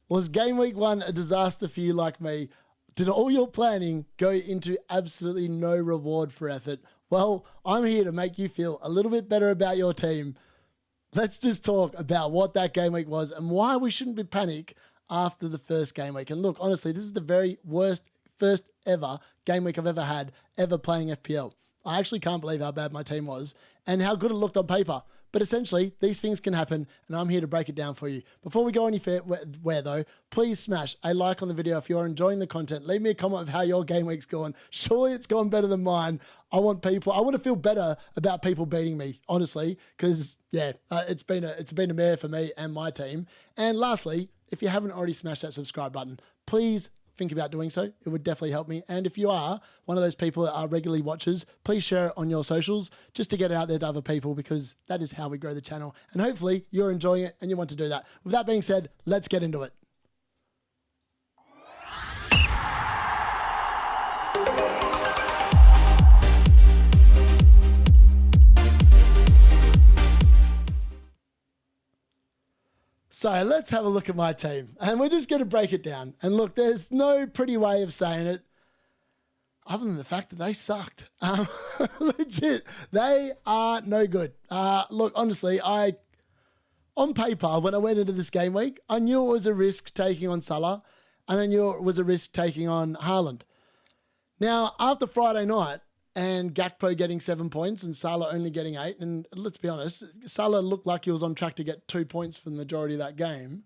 Was game week 1 a disaster for you like me? Did all your planning go into absolutely no reward for effort? Well, I'm here to make you feel a little bit better about your team. Let's just talk about what that game week was and why we shouldn't be panic after the first game week. And look, honestly, this is the very worst first ever game week I've ever had, ever playing FPL. I actually can't believe how bad my team was and how good it looked on paper. But essentially, these things can happen, and I'm here to break it down for you. Before we go anywhere though, please smash a like on the video if you're enjoying the content. Leave me a comment of how your game week's gone. Surely it's gone better than mine. I want to feel better about people beating me, honestly, because it's been a mare for me and my team. And lastly, if you haven't already smashed that subscribe button, please think about doing so. It would definitely help me. And if you are one of those people that are regularly watchers, please share it on your socials just to get it out there to other people, because that is how we grow the channel. And hopefully you're enjoying it and you want to do that. With that being said, let's get into it. So let's have a look at my team, and we're just going to break it down. And look, there's no pretty way of saying it other than the fact that they sucked. Legit, they are no good. Look, honestly, on paper, when I went into this game week, I knew it was a risk taking on Salah, and I knew it was a risk taking on Haaland. Now, after Friday night, and Gakpo getting 7 points and Salah only getting 8. And let's be honest, Salah looked like he was on track to get 2 points for the majority of that game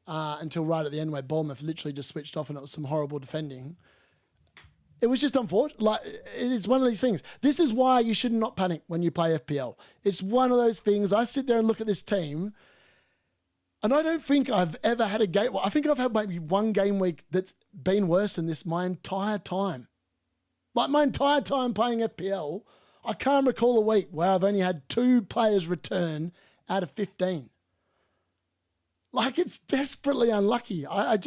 until right at the end where Bournemouth literally just switched off and it was some horrible defending. It was just unfortunate. Like, it is one of these things. This is why you should not panic when you play FPL. It's one of those things. I sit there and look at this team, and I don't think I've ever had a game. Well, I think I've had maybe one game week that's been worse than this my entire time. Like my entire time playing FPL, I can't recall a week where I've only had 2 players return out of 15. Like, it's desperately unlucky. I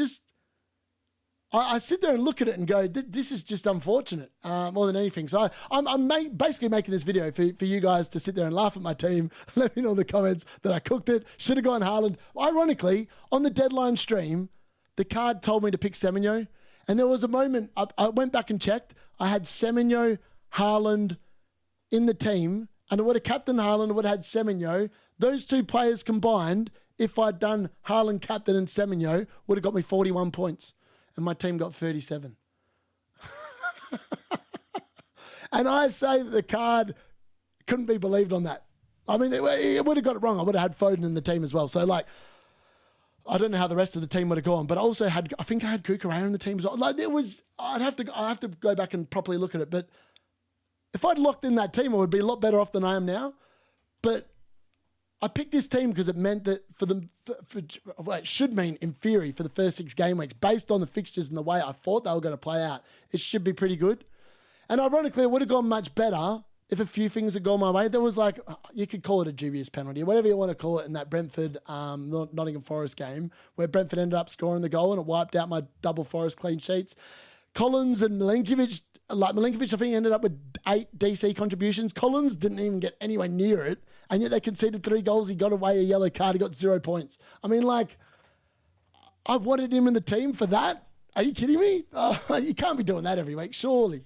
sit there and look at it and go, this is just unfortunate more than anything. So I'm basically making this video for you guys to sit there and laugh at my team. Let me know in the comments that I cooked it. Should have gone Haaland. Ironically, on the deadline stream, the card told me to pick Semenyo. And there was a moment, I went back and checked. I had Semenyo, Haaland in the team, and I would have captained Haaland, I would have had Semenyo. Those 2 players combined, if I'd done Haaland captain and Semenyo, would have got me 41 points. And my team got 37. And I say that the card couldn't be believed on that. I mean, it would have got it wrong. I would have had Foden in the team as well. So, like, I don't know how the rest of the team would have gone, but I think I had Kukurea in the team as well. Like, I have to go back and properly look at it. But if I'd locked in that team, I would be a lot better off than I am now. But I picked this team because it meant that it should mean in theory for the first 6 game weeks, based on the fixtures and the way I thought they were going to play out, it should be pretty good. And ironically, it would have gone much better if a few things had gone my way. There was, like, you could call it a dubious penalty, whatever you want to call it, in that Brentford Nottingham Forest game where Brentford ended up scoring the goal and it wiped out my double Forest clean sheets. Collins and Milinkovic, I think, ended up with 8 DC contributions. Collins didn't even get anywhere near it, and yet they conceded 3 goals. He got away a yellow card. He got 0 points. I mean, like, I wanted him in the team for that. Are you kidding me? You can't be doing that every week, surely.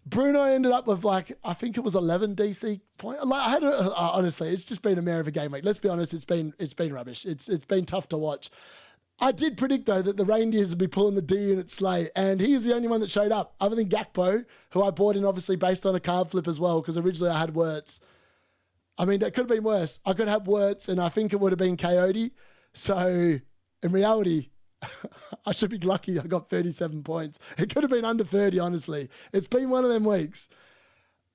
Bruno ended up with, like, I think it was 11 DC points. Like, honestly, it's just been a mare of a game week. Let's be honest, it's been rubbish. It's been tough to watch. I did predict, though, that the Reindeers would be pulling the D-Unit sleigh, and he is the only one that showed up, other than Gakpo, who I bought in, obviously, based on a card flip as well, because originally I had Wirtz. I mean, that could have been worse. I could have Wirtz, and I think it would have been Coyote. So, in reality, I should be lucky I got 37 points. It could have been under 30, honestly. It's been one of them weeks.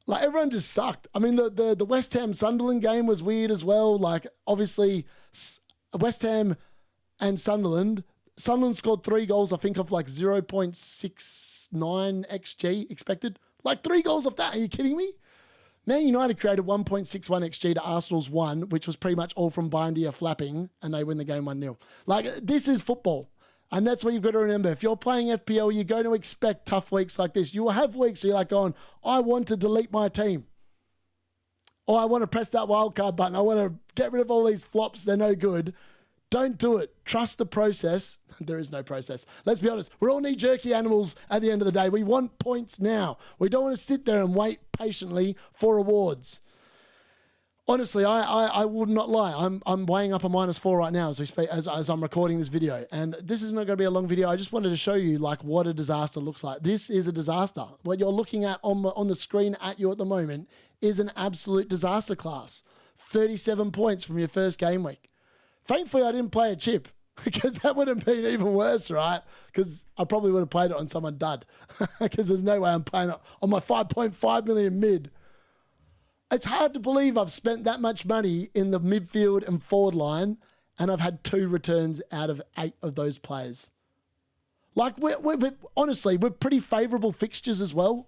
Like, everyone just sucked. I mean, the West Ham-Sunderland game was weird as well. Like, obviously, West Ham and Sunderland scored 3 goals, I think, of like 0.69 XG expected. Like, 3 goals off that. Are you kidding me? Man United created 1.61 XG to Arsenal's 1, which was pretty much all from Bindia flapping, and they win the game 1-0. Like, this is football. And that's what you've got to remember. If you're playing FPL, you're going to expect tough weeks like this. You will have weeks where you're like going, I want to delete my team. Or I want to press that wildcard button. I want to get rid of all these flops. They're no good. Don't do it. Trust the process. There is no process. Let's be honest. We're all knee-jerky animals at the end of the day. We want points now. We don't want to sit there and wait patiently for rewards. Honestly, I would not lie. I'm weighing up a -4 right now as we speak, as I'm recording this video. And this is not going to be a long video. I just wanted to show you like what a disaster looks like. This is a disaster. What you're looking at on the screen at you at the moment is an absolute disaster class. 37 points from your first game week. Thankfully, I didn't play a chip because that would have been even worse, right? Because I probably would have played it on someone dud because there's no way I'm playing it on my 5.5 million mid. It's hard to believe I've spent that much money in the midfield and forward line and I've had 2 returns out of 8 of those players. Like, honestly, we're pretty favourable fixtures as well.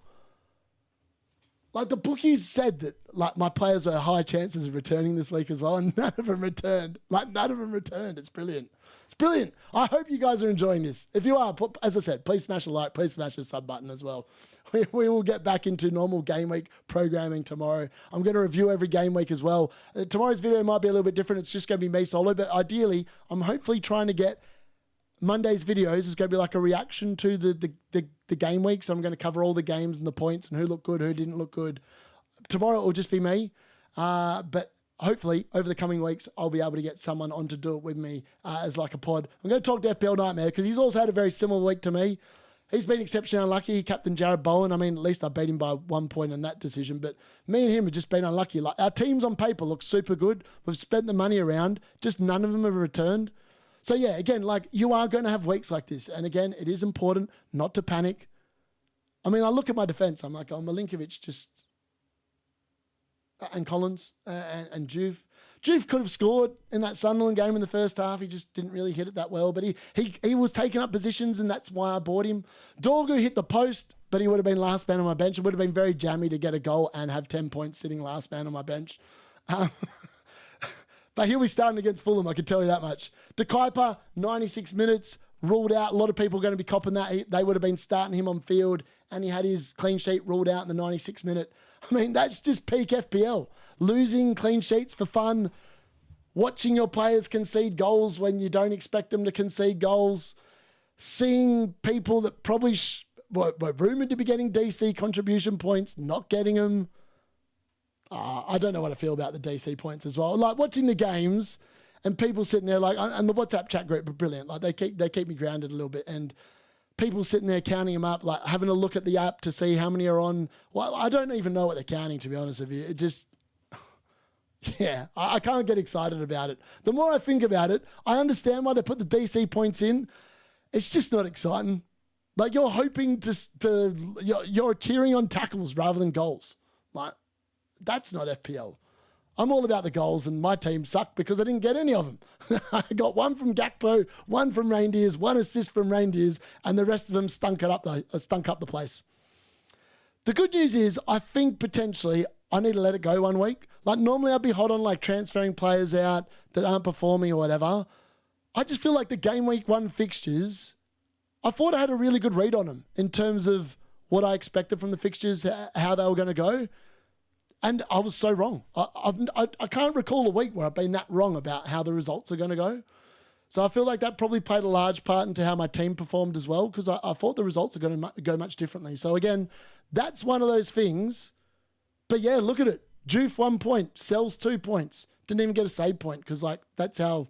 Like, the bookies said that, like, my players were high chances of returning this week as well, and none of them returned. Like, none of them returned. It's brilliant. It's brilliant. I hope you guys are enjoying this. If you are, as I said, please smash a like. Please smash the sub button as well. We will get back into normal game week programming tomorrow. I'm going to review every game week as well. Tomorrow's video might be a little bit different. It's just going to be me solo, but ideally, I'm hopefully trying to get Monday's videos is going to be like a reaction to the game week. So I'm going to cover all the games and the points and who looked good, who didn't look good. Tomorrow it will just be me. But hopefully over the coming weeks, I'll be able to get someone on to do it with me as like a pod. I'm going to talk to FPL Nightmare because he's also had a very similar week to me. He's been exceptionally unlucky. He captained Jared Bowen. I mean, at least I beat him by 1 point in that decision. But me and him have just been unlucky. Like, our teams on paper look super good. We've spent the money around. Just none of them have returned. So yeah, again, like, you are going to have weeks like this. And again, it is important not to panic. I mean, I look at my defense. I'm like, oh, Milinkovic just... and Collins and Juve. Juve could have scored in that Sunderland game in the first half. He just didn't really hit it that well. But he was taking up positions, and that's why I bought him. Dorgu hit the post, but he would have been last man on my bench. It would have been very jammy to get a goal and have 10 points sitting last man on my bench. But he'll be starting against Fulham, I can tell you that much. De Kuyper, 96 minutes, ruled out. A lot of people are going to be copping that. They would have been starting him on field, and he had his clean sheet ruled out in the 96th minute. I mean, that's just peak FPL. Losing clean sheets for fun, watching your players concede goals when you don't expect them to concede goals, seeing people that probably were rumoured to be getting DC contribution points, not getting them. I don't know what I feel about the DC points as well. Like, watching the games and people sitting there, like, and the WhatsApp chat group are brilliant. Like, they keep me grounded a little bit, and people sitting there counting them up, like having a look at the app to see how many are on. Well, I don't even know what they're counting, to be honest with you. It just, yeah, I can't get excited about it. The more I think about it, I understand why they put the DC points in. It's just not exciting. Like, you're hoping you're cheering on tackles rather than goals. Like, that's not FPL. I'm all about the goals, and my team sucked because I didn't get any of them. I got 1 from Gakpo, 1 from Reindeers, 1 assist from Reindeers, and the rest of them stunk up the place. The good news is, I think potentially I need to let it go 1 week. Like, normally I'd be hot on like transferring players out that aren't performing or whatever. I just feel like the game week 1 fixtures, I thought I had a really good read on them in terms of what I expected from the fixtures, how they were going to go. And I was so wrong. I can't recall a week where I've been that wrong about how the results are going to go. So I feel like that probably played a large part into how my team performed as well, because I thought the results are going to go much differently. So again, that's one of those things. But yeah, look at it. Juve 1 point, Sells 2 points. Didn't even get a save point because, like, that's how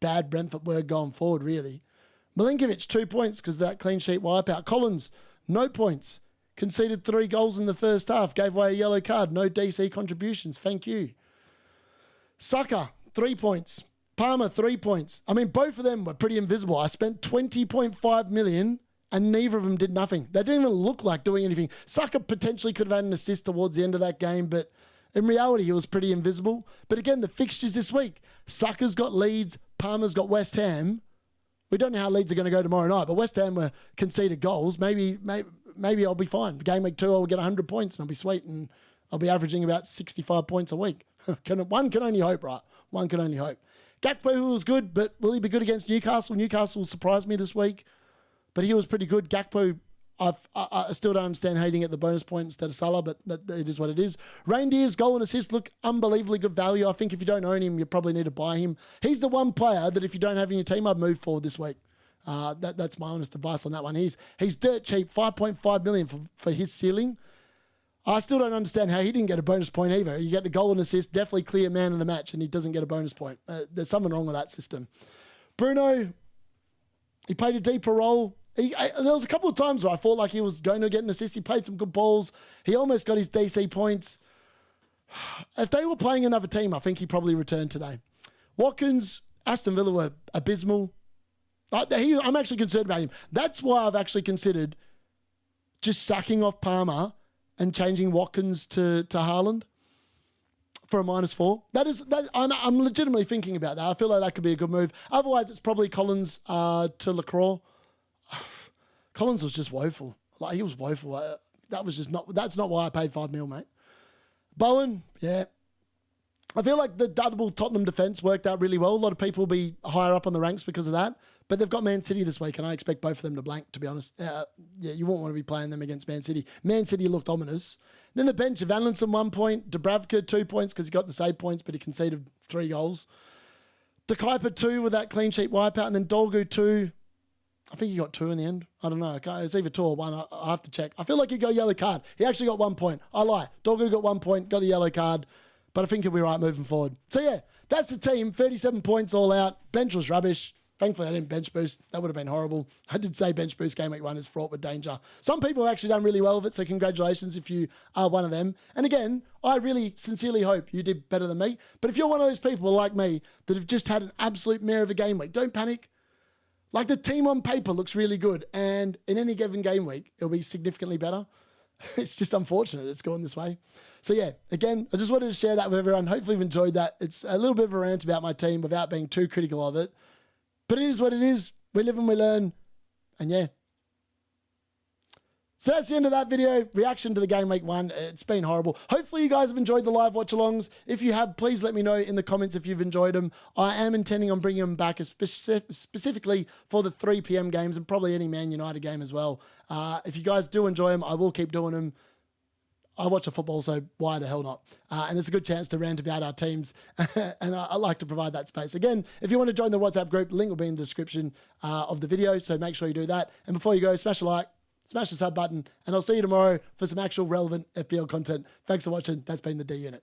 bad Brentford were going forward, really. Milinkovic 2 points because of that clean sheet wipeout. Collins, no points. Conceded 3 goals in the first half. Gave away a yellow card. No DC contributions. Thank you. Saka, 3 points. Palmer, 3 points. I mean, both of them were pretty invisible. I spent 20.5 million and neither of them did nothing. They didn't even look like doing anything. Saka potentially could have had an assist towards the end of that game, but in reality, he was pretty invisible. But again, the fixtures this week. Saka's got Leeds. Palmer's got West Ham. We don't know how Leeds are going to go tomorrow night, but West Ham were conceded goals. Maybe I'll be fine. Game week 2, I'll get 100 points and I'll be sweet, and I'll be averaging about 65 points a week. One can only hope, right? One can only hope. Gakpo was good, but will he be good against Newcastle? Newcastle surprised me this week, but he was pretty good. Gakpo, I still don't understand how you didn't get the bonus point instead of Salah, but it is what it is. Reindeer's goal and assist look unbelievably good value. I think if you don't own him, you probably need to buy him. He's the one player that if you don't have in your team, I'd move forward this week. That's my honest advice on that one. He's dirt cheap, 5.5 million for his ceiling. I still don't understand how he didn't get a bonus point either. You get the goal and assist, definitely clear man of the match, and he doesn't get a bonus point. There's something wrong with that system. Bruno, he played a deeper role. There was a couple of times where I thought like he was going to get an assist. He played some good balls. He almost got his DC points. If they were playing another team, I think he probably returned today. Watkins, Aston Villa were abysmal. I'm actually concerned about him. That's why I've actually considered just sacking off Palmer and changing Watkins to Haaland for a -4. I'm legitimately thinking about that. I feel like that could be a good move. Otherwise, it's probably Collins to Lacroix. Collins was just woeful. Like, he was woeful. That's not why I paid 5 mil, mate. Bowen, yeah. I feel like the double Tottenham defence worked out really well. A lot of people will be higher up on the ranks because of that. But they've got Man City this week, and I expect both of them to blank, to be honest. You won't want to be playing them against Man City. Man City looked ominous. Then the bench of Allinson 1 point, Dubravka 2 points because he got the save points, but he conceded 3 goals. De Kuyper 2 with that clean sheet wipeout, and then Dolgu 2. I think he got 2 in the end. I don't know. It's either 2 or 1. I have to check. I feel like he got a yellow card. He actually got 1 point. I lie. Dolgu got 1 point, got a yellow card, but I think he'll be right moving forward. So yeah, that's the team. 37 points all out. Bench was rubbish. Thankfully, I didn't bench boost. That would have been horrible. I did say bench boost game week 1 is fraught with danger. Some people have actually done really well with it, so congratulations if you are one of them. And again, I really sincerely hope you did better than me. But if you're one of those people like me that have just had an absolute mare of a game week, don't panic. Like, the team on paper looks really good, and in any given game week, it'll be significantly better. It's just unfortunate it's gone this way. So yeah, again, I just wanted to share that with everyone. Hopefully you've enjoyed that. It's a little bit of a rant about my team without being too critical of it. But it is what it is. We live and we learn. And yeah. So that's the end of that video. Reaction to the game week 1. It's been horrible. Hopefully you guys have enjoyed the live watch-alongs. If you have, please let me know in the comments if you've enjoyed them. I am intending on bringing them back specifically for the 3 p.m. games and probably any Man United game as well. If you guys do enjoy them, I will keep doing them. I watch a football, so why the hell not? And it's a good chance to rant about our teams, and I like to provide that space. Again, if you want to join the WhatsApp group, link will be in the description of the video, so make sure you do that. And before you go, smash a like, smash the sub button, and I'll see you tomorrow for some actual relevant FPL content. Thanks for watching. That's been the D-Unit.